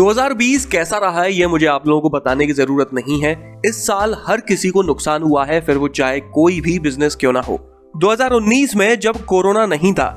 2020 कैसा रहा है ये मुझे आप लोगों को बताने की जरूरत नहीं है। इस साल हर किसी को नुकसान हुआ है, फिर वो चाहे कोई भी बिजनेस क्यों ना हो। 2019 में जब कोरोना नहीं था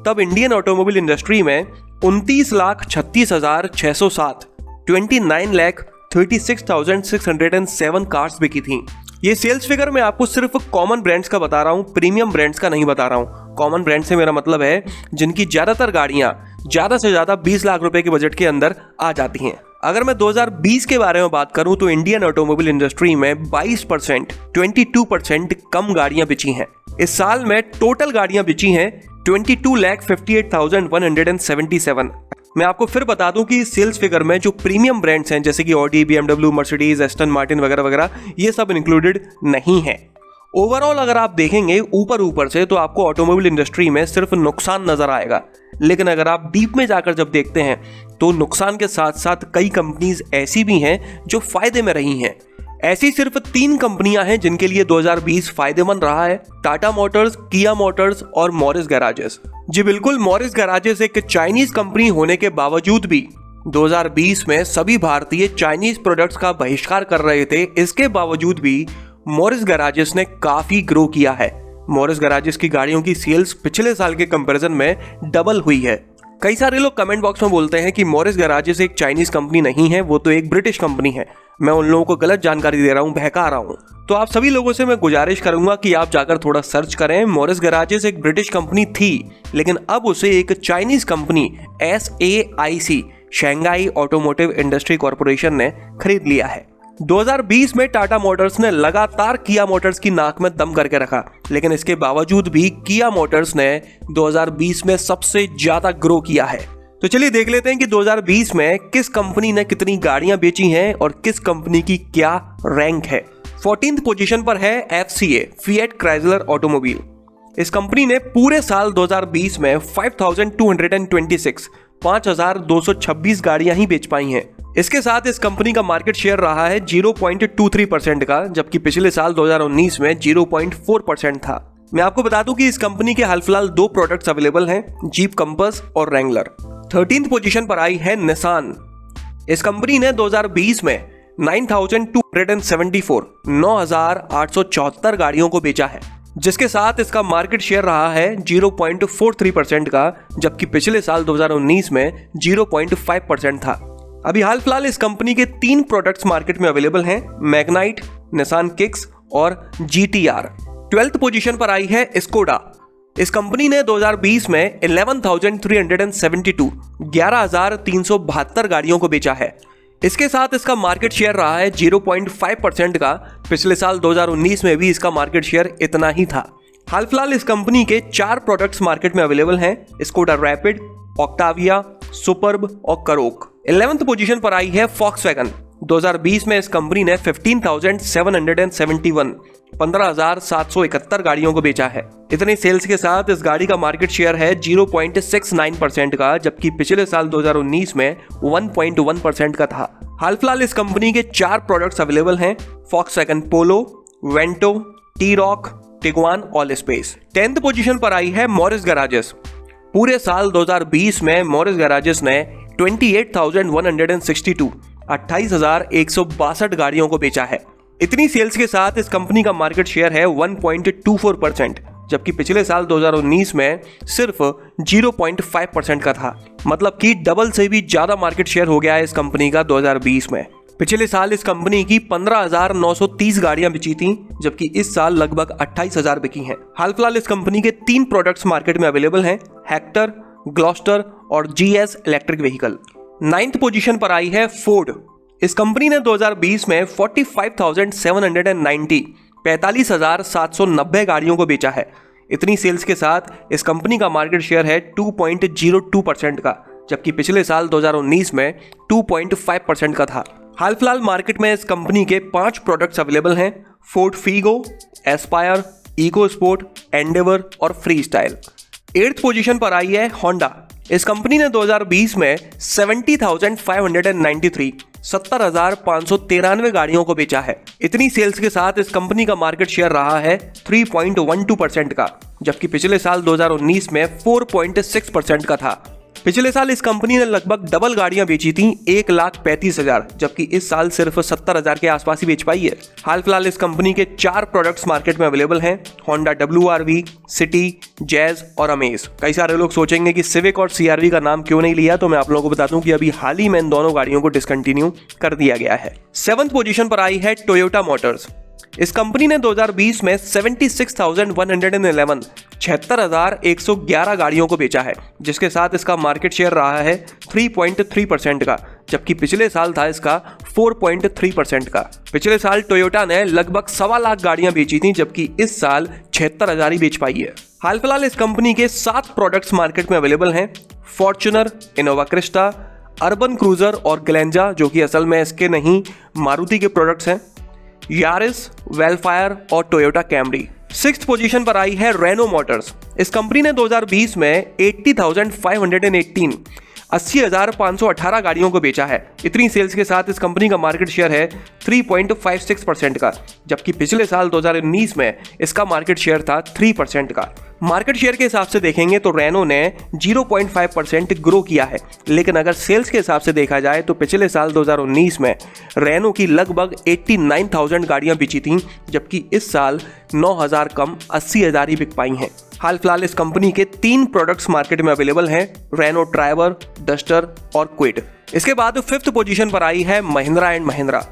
तब इंडियन ऑटोमोबाइल इंडस्ट्री में 29,36,607 29,36,607 कार्स बिकी थी। ये सेल्स फिगर मैं आपको सिर्फ कॉमन ब्रांड्स का बता रहा हूँ, प्रीमियम ब्रांड्स का नहीं बता रहा हूँ। कॉमन ब्रांड से मेरा मतलब है जिनकी ज्यादातर गाड़ियां ज्यादा से ज्यादा 20 लाख रुपए के बजट के अंदर आ जाती हैं। अगर मैं 2020 के बारे में बात करूं तो इंडियन ऑटोमोबाइल इंडस्ट्री में 22% 22% कम गाड़ियां बिची हैं। इस साल में टोटल गाड़ियां बिची हैं 22,58,177। मैं आपको फिर बता दूं कि सेल्स फिगर में जो प्रीमियम ब्रांड्स हैं जैसे कि Audi, BMW, Mercedes, Aston Martin वगैरह वगैरह ये सब इंक्लूडेड नहीं है। ओवरऑल अगर आप देखेंगे ऊपर से तो आपको ऑटोमोबाइल इंडस्ट्री में सिर्फ नुकसान नजर आएगा, लेकिन अगर आप डीप में जाकर जब देखते हैं तो नुकसान के साथ साथ कई कंपनीज ऐसी भी हैं जो फायदे में रही हैं। ऐसी सिर्फ 3 कंपनियां हैं जिनके लिए 2020 फायदेमंद रहा है, टाटा मोटर्स, किया मोटर्स और मॉरिस गैराजेस। जी बिल्कुल, मॉरिस गैराजेस एक चाइनीज कंपनी होने के बावजूद भी 2020 में सभी भारतीय चाइनीज प्रोडक्ट्स का बहिष्कार कर रहे थे। इसके बावजूद भी मॉरिस गैराजेस ने काफी ग्रो किया है। मॉरिस गैराजेस की गाड़ियों की सेल्स पिछले साल के कंपैरिजन में डबल हुई है। कई सारे लोग कमेंट बॉक्स में बोलते हैं कि मॉरिस गैराजेस एक चाइनीज कंपनी नहीं है, वो तो एक ब्रिटिश कंपनी है। मैं उन लोगों को गलत जानकारी दे रहा हूँ, बहका रहा हूँ। तो आप सभी लोगों से मैं गुजारिश करूंगा कि आप जाकर थोड़ा सर्च करें। मॉरिस गैराजेस एक ब्रिटिश कंपनी थी, लेकिन अब उसे एक Chinese company SAIC Shanghai automotive industry corporation ने खरीद लिया है। 2020 में टाटा मोटर्स ने लगातार किया मोटर्स की नाक में दम करके रखा, लेकिन इसके बावजूद भी किया मोटर्स ने 2020 में सबसे ज्यादा ग्रो किया है। तो चलिए देख लेते हैं कि 2020 में किस कंपनी ने कितनी गाड़ियां बेची हैं और किस कंपनी की क्या रैंक है। 14th पोजीशन पर है FCA फिएट क्राइसलर ऑटोमोबाइल। इस कंपनी ने पूरे साल 2020 में 5,226 गाड़ियां ही बेच पाई हैं। इसके साथ इस कंपनी का मार्केट शेयर रहा है 0.23% का, जबकि पिछले साल 2019 में 0.4% था। मैं आपको बता दूं कि इस कंपनी के हाल फिलहाल 2 प्रोडक्ट्स अवेलेबल हैं, जीप कंपास और रैंगलर। 13th पोजीशन पर आई है निसान। इस कंपनी ने 2020 में 9,874 गाड़ियों को बेचा है, जिसके साथ इसका मार्केट शेयर रहा है 0.43% का, जबकि पिछले साल 2019 में 0.5% था। अभी हाल फिलहाल इस कंपनी के 3 प्रोडक्ट्स मार्केट में अवेलेबल हैं, मैग्नाइट, निसान किक्स और GTR। 12th पोजीशन पर आई है स्कोडा। इस कंपनी ने 2020 में 11,372 गाड़ियों को बेचा है। इसके साथ इसका मार्केट शेयर रहा है 0.5% का। पिछले साल 2019 में भी इसका मार्केट शेयर इतना ही था। हाल फिलहाल इस कंपनी के 4 प्रोडक्ट्स मार्केट में अवेलेबल हैं, स्कोडा रैपिड, ऑक्टाविया, सुपर्ब और करोक। 11th पोजीशन पर आई है फॉक्सवैगन। 2020 में इस कंपनी ने 15,771 गाड़ियों को बेचा है। इतनी सेल्स के साथ इस गाड़ी का मार्केट शेयर है 0.69% का, जबकि पिछले साल 2019 में 1.1% का था। हाल फिलहाल इस कंपनी के 4 प्रोडक्ट्स अवेलेबल हैं, Volkswagen Polo, Vento, T Roc, Tiguan, Allspace. 10th position पर आई है मॉरिस गैराजेस। पूरे साल 2020 में मॉरिस गैराजेस ने 28,162 गाड़ियों को बेचा है। इतनी सेल्स के साथ इस कंपनी का मार्केट शेयर है 1.24%, जबकि पिछले साल 2019 में सिर्फ 0.5% का था। मतलब कि डबल से भी ज्यादा मार्केट शेयर हो गया है इस कंपनी का 2020 में। पिछले साल इस कंपनी की 15,930 गाड़ियां बिची थी, जबकि इस साल लगभग 28,000 बिकी हैं। हाल फिलहाल इस कंपनी के 3 प्रोडक्ट्स मार्केट में अवेलेबल हैं, हेक्टर, ग्लॉस्टर और GS electric vehicle. 9th position पर आई है फोर्ड। इस कंपनी ने 2020 में 45,790 गाड़ियों को बेचा है। इतनी सेल्स के साथ इस कंपनी का मार्केट शेयर है 2.02% का, जबकि पिछले साल 2019 में 2.5% का था। हाल फिलहाल मार्केट में इस कंपनी के 5 प्रोडक्ट्स अवेलेबल हैं, Ford Figo, Aspire, EcoSport, Endeavour और फ्री स्टाइल। 8th पोजीशन पर आई है होंडा। इस कंपनी ने 2020 में 70,593 गाड़ियों को बेचा है। इतनी सेल्स के साथ इस कंपनी का मार्केट शेयर रहा है 3.12% का, जबकि पिछले साल 2019 में 4.6% का था। पिछले साल इस कंपनी ने लगभग डबल गाड़ियां बेची थी 1,35,000, जबकि इस साल सिर्फ 70,000 के आसपास ही बेच पाई है। हाल फिलहाल इस कंपनी के 4 प्रोडक्ट्स मार्केट में अवेलेबल हैं, होंडा WRV, सिटी, जैज और अमेज। कई सारे लोग सोचेंगे कि सिविक और CRV का नाम क्यों नहीं लिया, तो मैं आप लोगों को बता दूं कि अभी हाल ही में इन दोनों गाड़ियों को डिसकंटिन्यू कर दिया गया है। 7th पोजीशन पर आई है टोयोटा मोटर्स। इस कंपनी ने 2020 में 76,111 76,111 गाड़ियों को बेचा है, जिसके साथ इसका मार्केट शेयर रहा है 3.3% का, जबकि पिछले साल था इसका 4.3% का। पिछले साल टोयोटा ने लगभग 1.25 लाख गाड़ियां बेची थी, जबकि इस साल 76,000 ही बेच पाई है। हाल फिलहाल इस कंपनी के 7 प्रोडक्ट्स मार्केट में अवेलेबल हैं, Fortuner, Innova Crysta, urban cruiser और ग्लेंजा, जो कि असल में इसके नहीं मारुति के प्रोडक्ट्स हैं, यारिस, वेलफायर और टोयोटा कैमरी। 6th पोजीशन पर आई है रेनो मोटर्स। इस कंपनी ने 2020 में 80,518 गाड़ियों को बेचा है। इतनी सेल्स के साथ इस कंपनी का मार्केट शेयर है 3.56% का, जबकि पिछले साल 2019 में इसका मार्केट शेयर था 3% का। मार्केट शेयर के हिसाब से देखेंगे तो रेनो ने 0.5% ग्रो किया है, लेकिन अगर सेल्स के हिसाब से देखा जाए तो पिछले साल 2019 में रेनो की लगभग 89,000 गाड़ियां बिची थीं, जबकि इस साल 9,000 कम 80,000 ही बिक पाई हैं। हाल फिलहाल इस कंपनी के 3 प्रोडक्ट्स मार्केट में अवेलेबल हैं, रेनो ट्राइबर, डस्टर और क्विड। इसके बाद 5th पोजीशन पर आई है महिंद्रा एंड महिंद्रा।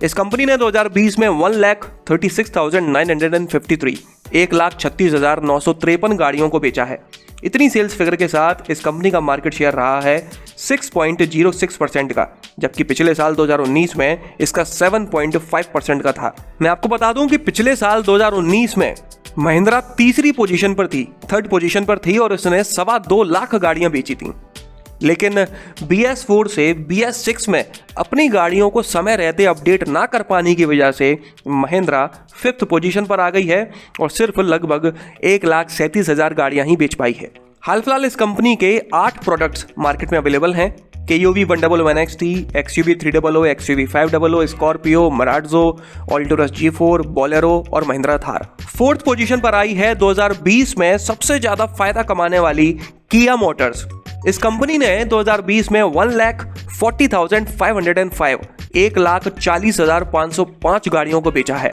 इस कंपनी ने 2020 में 1,36,953 1,36,953 गाड़ियों को बेचा है। इतनी सेल्स फिगर के साथ इस कंपनी का मार्केट शेयर रहा है 6.06% का, जबकि पिछले साल 2019 में इसका 7.5% का था। मैं आपको बता दूं कि पिछले साल 2019 में महिंद्रा 3री पोजीशन पर थी, 3rd पोजीशन पर थी और इसने 2.25 लाख गाड़ियां बेची थी। लेकिन BS4 से BS6 में अपनी गाड़ियों को समय रहते अपडेट ना कर पाने की वजह से महिंद्रा 5th पोजीशन पर आ गई है और सिर्फ लगभग 1,37,000 गाड़ियां ही बेच पाई है। हाल फिलहाल इस कंपनी के 8 प्रोडक्ट्स मार्केट में अवेलेबल हैं, KUV 111XT, XUV 300, XUV 500, Scorpio, Marazzo, Alturas G4, Bolero और महिंद्रा थार। 4th पोजीशन पर आई है 2020 में सबसे ज्यादा फायदा कमाने वाली किया मोटर्स। इस कंपनी ने 2020 में 1,40,505 1,40,505 गाड़ियों को बेचा है।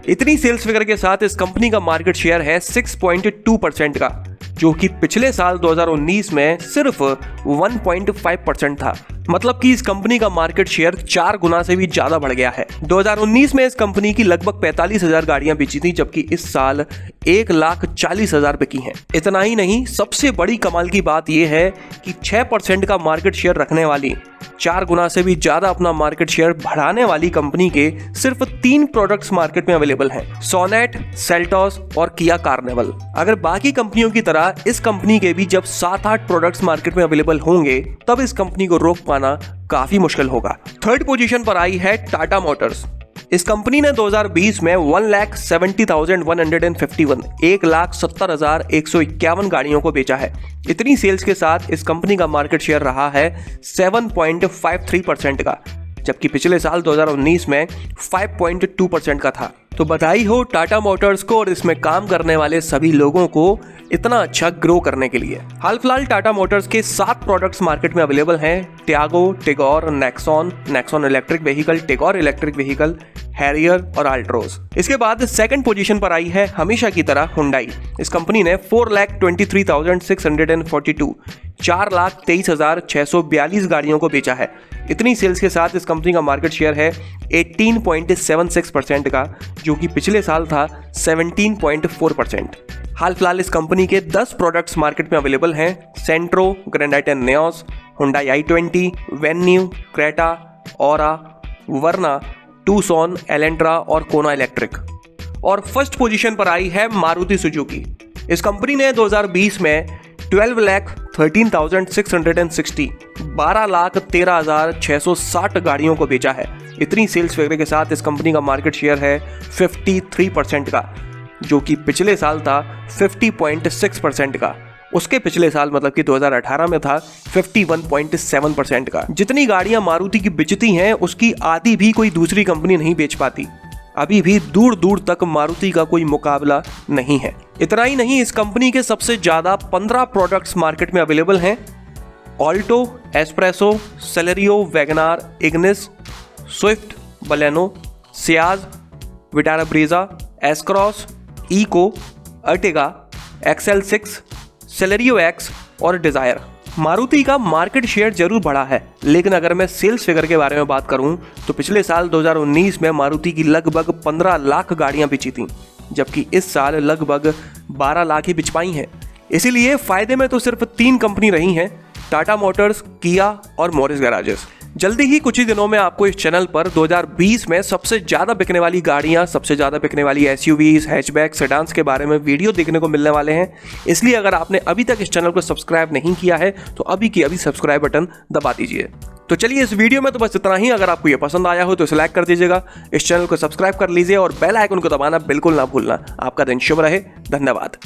इतनी सेल्स फिगर के साथ इस कंपनी का मार्केट शेयर है 6.2% का, जो कि पिछले साल 2019 में सिर्फ 1.5% था। मतलब कि इस कंपनी का मार्केट शेयर 4 गुना से भी ज्यादा बढ़ गया है। 2019 में इस कंपनी की लगभग 45,000 गाड़ियां बेची थी, जबकि इस साल 1,40,000 बिकी हैं। इतना ही नहीं, सबसे बड़ी कमाल की बात यह है कि 6% का मार्केट शेयर रखने वाली, 4 गुना से भी ज्यादा अपना मार्केट शेयर बढ़ाने वाली कंपनी के सिर्फ 3 प्रोडक्ट्स मार्केट में अवेलेबल हैं, सोनेट, सेल्टॉस और किया कार्निवल। अगर बाकी कंपनियों की तरह इस कंपनी के भी जब 7-8 प्रोडक्ट्स मार्केट में अवेलेबल होंगे, तब इस कंपनी को रोक पाना काफी मुश्किल होगा। 3rd पोजीशन पर आई है टाटा मोटर्स। इस कंपनी ने 2020 में 1,70,151 1,70,151 गाड़ियों को बेचा है। इतनी सेल्स के साथ इस कंपनी का मार्केट शेयर रहा है 7.53% का, जबकि पिछले साल 2019 में 5.2% का था। तो बधाई हो टाटा मोटर्स को और इसमें काम करने वाले सभी लोगों को इतना अच्छा ग्रो करने के लिए। हाल फिलहाल टाटा मोटर्स के 7 प्रोडक्ट्स मार्केट में अवेलेबल हैं, Tiago, Tigor, Nexon electric vehicle, Tigor electric vehicle, Harrier और अल्ट्रोज। इसके बाद 2nd पोजीशन पर आई है हमेशा की तरह हुंडई। इस कंपनी ने 4,23,642 4,23,642 गाड़ियों को बेचा है। इतनी सेल्स के साथ इस कंपनी का मार्केट शेयर है 18.76% का, जो कि पिछले साल था 17.4%। हाल फिलहाल इस कंपनी के 10 प्रोडक्ट्स मार्केट में अवेलेबल हैं, सेंट्रो, ग्रेनाइटन नेओस, हुंडई i20, वेन्यू, क्रेटा, ओरा, वर्ना, टूसॉन, एलेंट्रा और कोना इलेक्ट्रिक। और 1st पोजीशन पर आई है मारुति सुजुकी। इस कंपनी ने 2020 में 12,13,660 12,13,660 गाड़ियों को बेचा है। इतनी सेल्स फिगर के साथ इस कंपनी का मार्केट शेयर है 53% का, जो कि पिछले साल था 50.6% का। उसके पिछले साल मतलब कि 2018 में था 51.7% का। जितनी गाड़ियां मारुति की बिचती हैं उसकी आधी भी कोई दूसरी कंपनी नहीं बेच पाती। अभी भी दूर दूर तक मारुति का कोई मुकाबला नहीं है। इतना ही नहीं, इस कंपनी के सबसे ज्यादा 15 प्रोडक्ट्स मार्केट में अवेलेबल हैं Alto, Espresso, Celerio, WagonR, Ignis, Swift, Baleno, Ciaz, Vitara Brezza, S Cross, Eeco, Ertiga, XL6, Celerio X और डिजायर। मारुति का मार्केट शेयर जरूर बढ़ा है, लेकिन अगर मैं सेल्स फिगर के बारे में बात करूं तो पिछले साल 2019 में मारुति की लगभग 15 लाख गाड़ियां बिची थीं, जबकि इस साल लगभग 12 लाख ही बिच पाई हैं। इसीलिए फायदे में तो सिर्फ 3 कंपनी रही हैं, टाटा मोटर्स, किया और मॉरिस गैराजेस। जल्दी ही कुछ ही दिनों में आपको इस चैनल पर 2020 में सबसे ज्यादा बिकने वाली गाड़ियां, सबसे ज्यादा बिकने वाली SUVs, हैचबैक, सेडान्स के बारे में वीडियो देखने को मिलने वाले हैं। इसलिए अगर आपने अभी तक इस चैनल को सब्सक्राइब नहीं किया है तो अभी की अभी सब्सक्राइब बटन दबा दीजिए। तो चलिए इस वीडियो में तो बस इतना ही। अगर आपको ये पसंद आया हो तो इसे लाइक कर दीजिएगा, इस चैनल को सब्सक्राइब कर लीजिए और बेल आइकन को दबाना बिल्कुल ना भूलना। आपका दिन शुभ रहे। धन्यवाद।